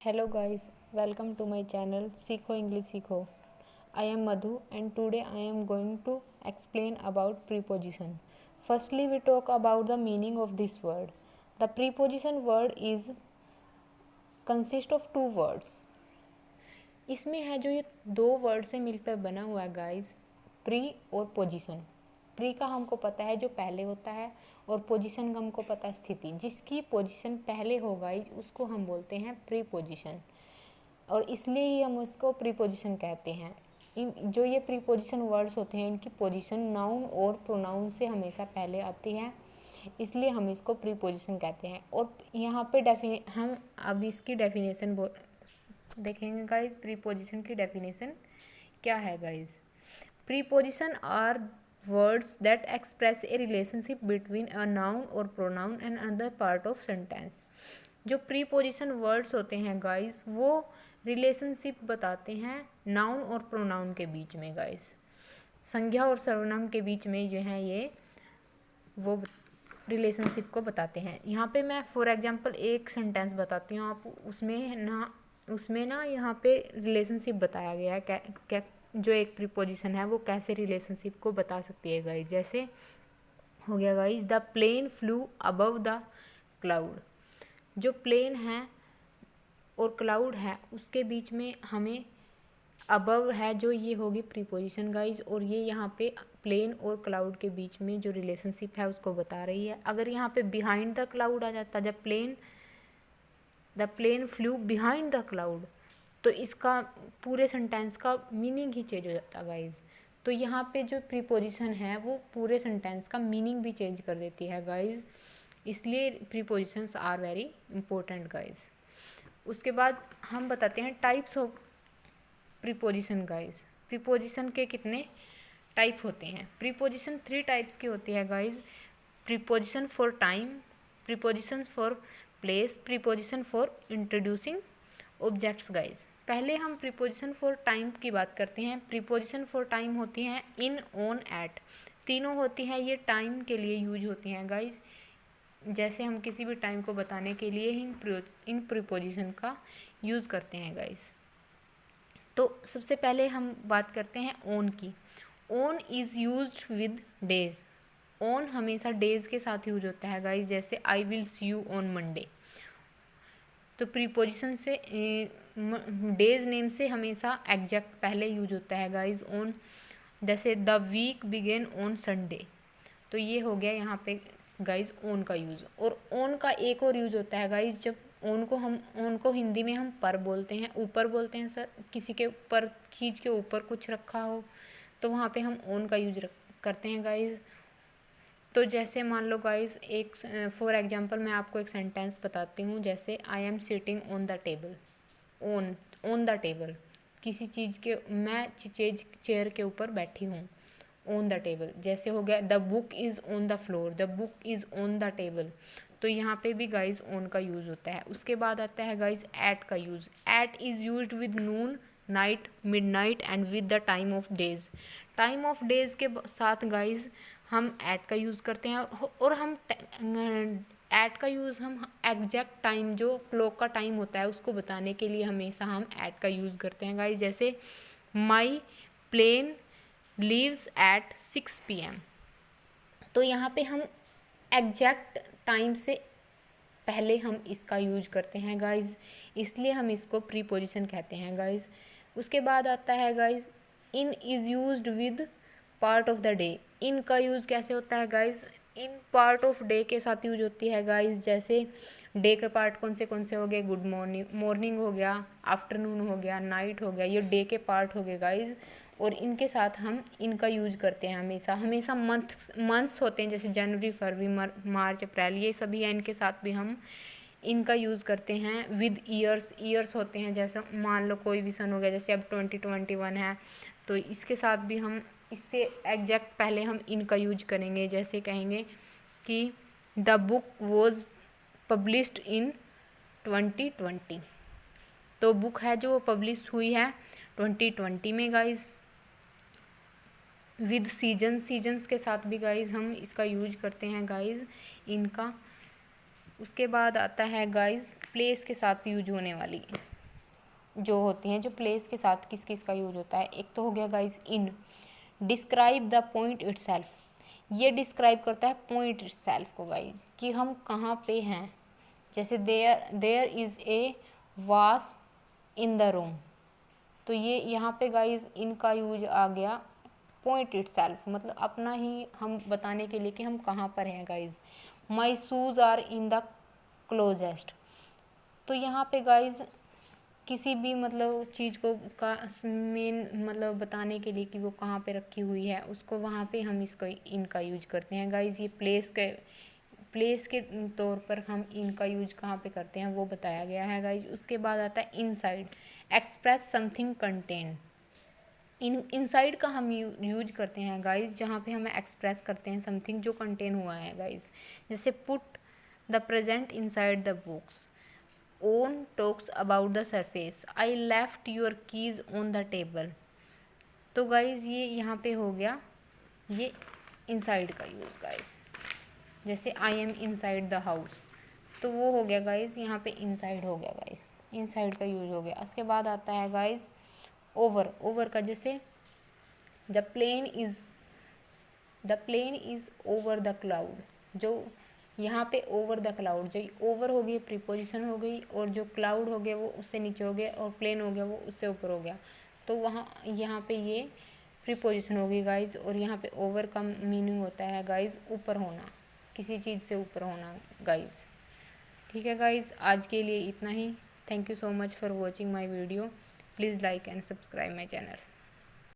Hello guys, welcome to my channel Sikho English Sikho. I am Madhu and today I am going to explain about preposition. Firstly, we talk about the meaning of this word. The preposition word is consist of two words. इसमें है जो ये दो word से मिलकर बना हुआ है गाइस, प्री और पोजीशन। प्री का हमको पता है जो पहले होता है और पोजीशन का हमको पता है स्थिति। जिसकी पोजीशन पहले हो गाइस उसको हम बोलते हैं प्री पोजीशन और इसलिए ही हम उसको प्री पोजीशन कहते हैं। जो ये प्री पोजीशन वर्ड्स होते हैं इनकी पोजीशन नाउन और प्रोनाउन से हमेशा पहले आती है, इसलिए हम इसको प्री पोजीशन कहते हैं। और यहाँ पे हम अब इसकी डेफिनेशन देखेंगे गाइज। प्रीपोजिशन की डेफिनेशन क्या है guys? Preposition are words that express a relationship between a noun और pronoun and other part of sentence. जो प्रीपोजिशन वर्ड्स होते हैं गाइज वो रिलेशनशिप बताते हैं नाउन और प्रोनाउन के बीच में गाइज। संज्ञा और सर्वनाम के बीच में जो है ये वो रिलेशनशिप को बताते हैं। यहाँ पे मैं फॉर एग्जांपल एक सेंटेंस बताती हूँ, आप उसमें ना यहाँ पे रिलेशनशिप बताया गया है क्या जो एक प्रीपोजिशन है वो कैसे रिलेशनशिप को बता सकती है गाइज। जैसे हो गया guys, the plane flew above the cloud. जो प्लेन है और क्लाउड है उसके बीच में हमें अबव है जो ये होगी प्रीपोजिशन गाइज, और ये यहाँ पे प्लेन और क्लाउड के बीच में जो रिलेशनशिप है उसको बता रही है। अगर यहाँ पे बिहाइंड द क्लाउड आ जाता, जब the plane flew behind the cloud, तो इसका पूरे सेंटेंस का मीनिंग ही चेंज हो जाता गाइज। तो यहाँ पे जो प्रीपोजिशन है वो पूरे सेंटेंस का मीनिंग भी चेंज कर देती है गाइज, इसलिए prepositions are very important guys. उसके बाद हम बताते हैं types of preposition guys. Preposition के कितने टाइप होते हैं? प्रीपोजिशन 3 टाइप्स की होती है guys. Preposition for time, preposition for place, preposition for introducing objects guys. पहले हम प्रीपोजिशन फॉर टाइम की बात करते हैं। प्रीपोजिशन फॉर टाइम होती हैं इन, ऑन, एट, तीनों होती हैं। ये टाइम के लिए यूज होती हैं गाइज। जैसे हम किसी भी टाइम को बताने के लिए इन प्रीपोजिशन का यूज़ करते हैं गाइज। तो सबसे पहले हम बात करते हैं ऑन की। On is used with days. On हमेशा डेज के साथ यूज होता है गाइज। जैसे I will see you on Monday, तो प्रीपोजिशन से डेज नेम से हमेशा एग्जैक्ट पहले यूज होता है गाइज ऑन। जैसे the week begin on Sunday, तो ये हो गया यहाँ पे गाइज ऑन का यूज़। और ऑन का एक और यूज होता है गाइज, जब ऑन को हिंदी में हम पर बोलते हैं, ऊपर बोलते हैं सर, किसी के ऊपर, चीज़ के ऊपर कुछ रखा हो तो वहाँ पे हम ऑन का यूज करते हैं गाइज। तो जैसे मान लो गाइज एक फॉर एग्जांपल मैं आपको एक सेंटेंस बताती हूँ। जैसे I am sitting on the table, on the table, किसी चीज़ के मैं चेयर के ऊपर बैठी हूँ, ऑन द टेबल। जैसे हो गया the book is on the floor, the book is on the table, तो यहाँ पे भी गाइज ऑन का यूज़ होता है। उसके बाद आता है गाइज एट का use. At is used with noon, night, midnight and with the time of days. Time of days के साथ गाइज हम एट का यूज़ करते हैं। और हम एट का यूज़ हम एग्जैक्ट टाइम जो क्लॉक का टाइम होता है उसको बताने के लिए हमेशा हम एट का यूज़ करते हैं गाइज। जैसे माई प्लेन लीव्स एट 6 PM, तो यहाँ पे हम एग्जैक्ट टाइम से पहले हम इसका यूज करते हैं गाइज, इसलिए हम इसको प्रीपोजिशन कहते हैं गाइज। उसके बाद आता है guys in is used with part of the day. In का यूज़ कैसे होता है guys? In part of day के साथ यूज होती है गाइज। जैसे डे के पार्ट कौन से हो गए? गुड मॉर्निंग हो गया, आफ्टरनून हो गया, नाइट हो गया, ये डे के पार्ट हो गए गाइज। और इनके साथ हम इनका यूज करते हैं हमेशा मंथ्स होते हैं जैसे जनवरी, फरवरी, मार्च, अप्रैल, ये सभी हैं, इनके साथ भी हम इनका यूज़ करते हैं। विद ईयर्स होते हैं, जैसे मान लो कोई भी सन हो गया, जैसे अब 2021 है तो इसके साथ भी हम इससे एग्जैक्ट पहले हम इनका यूज करेंगे। जैसे कहेंगे कि the book was published in 2020, तो बुक है जो पब्लिश हुई है 2020 में गाइज। विद सीजन्स के साथ भी गाइज हम इसका यूज करते हैं गाइज इनका। उसके बाद आता है गाइज प्लेस के साथ यूज होने वाली जो होती हैं, जो प्लेस के साथ किस किस का यूज होता है। एक तो हो गया guys in, describe the point itself, ये डिस्क्राइब करता है पॉइंट इटसेल्फ को गाइज, कि हम कहाँ पे हैं। जैसे there is a wasp in the room, तो ये यहाँ पे गाइज इनका यूज आ गया पॉइंट इटसेल्फ, मतलब अपना ही हम बताने के लिए कि हम कहाँ पर हैं guys. My shoes are in the closest, तो यहाँ पे गाइज किसी भी मतलब चीज़ को का मेन मतलब बताने के लिए कि वो कहाँ पे रखी हुई है, उसको वहाँ पे हम इसको इनका यूज करते हैं गाइज। ये प्लेस के तौर पर हम इनका यूज कहाँ पे करते हैं वो बताया गया है गाइज। उसके बाद आता है inside, express something contain, inside का हम यूज करते हैं गाइज जहाँ पे हमें एक्सप्रेस करते हैं समथिंग जो कंटेन हुआ है गाइज। जैसे put the present inside the books, own talks about the surface, I left your keys on the table, तो गाइज ये यहाँ पे हो गया ये इनसाइड का यूज़ गाइज। जैसे I am inside the house, तो वो हो गया गाइज यहाँ पे इनसाइड हो गया गाइज, इनसाइड का यूज हो गया। उसके बाद आता है गाइज ओवर, ओवर का जैसे the plane is over the cloud, जो यहाँ पे ओवर द क्लाउड, जो ओवर हो गई प्रीपोजिशन हो गई, और जो क्लाउड हो गया वो उससे नीचे हो गया, और प्लेन हो गया वो उससे ऊपर हो गया, तो वहाँ यहाँ पे ये प्रीपोजिशन होगी गाइज। और यहाँ पे ओवर का मीनिंग होता है गाइज ऊपर होना, किसी चीज़ से ऊपर होना गाइज। ठीक है गाइज, आज के लिए इतना ही। Thank you so much for watching my video, please like and subscribe my channel.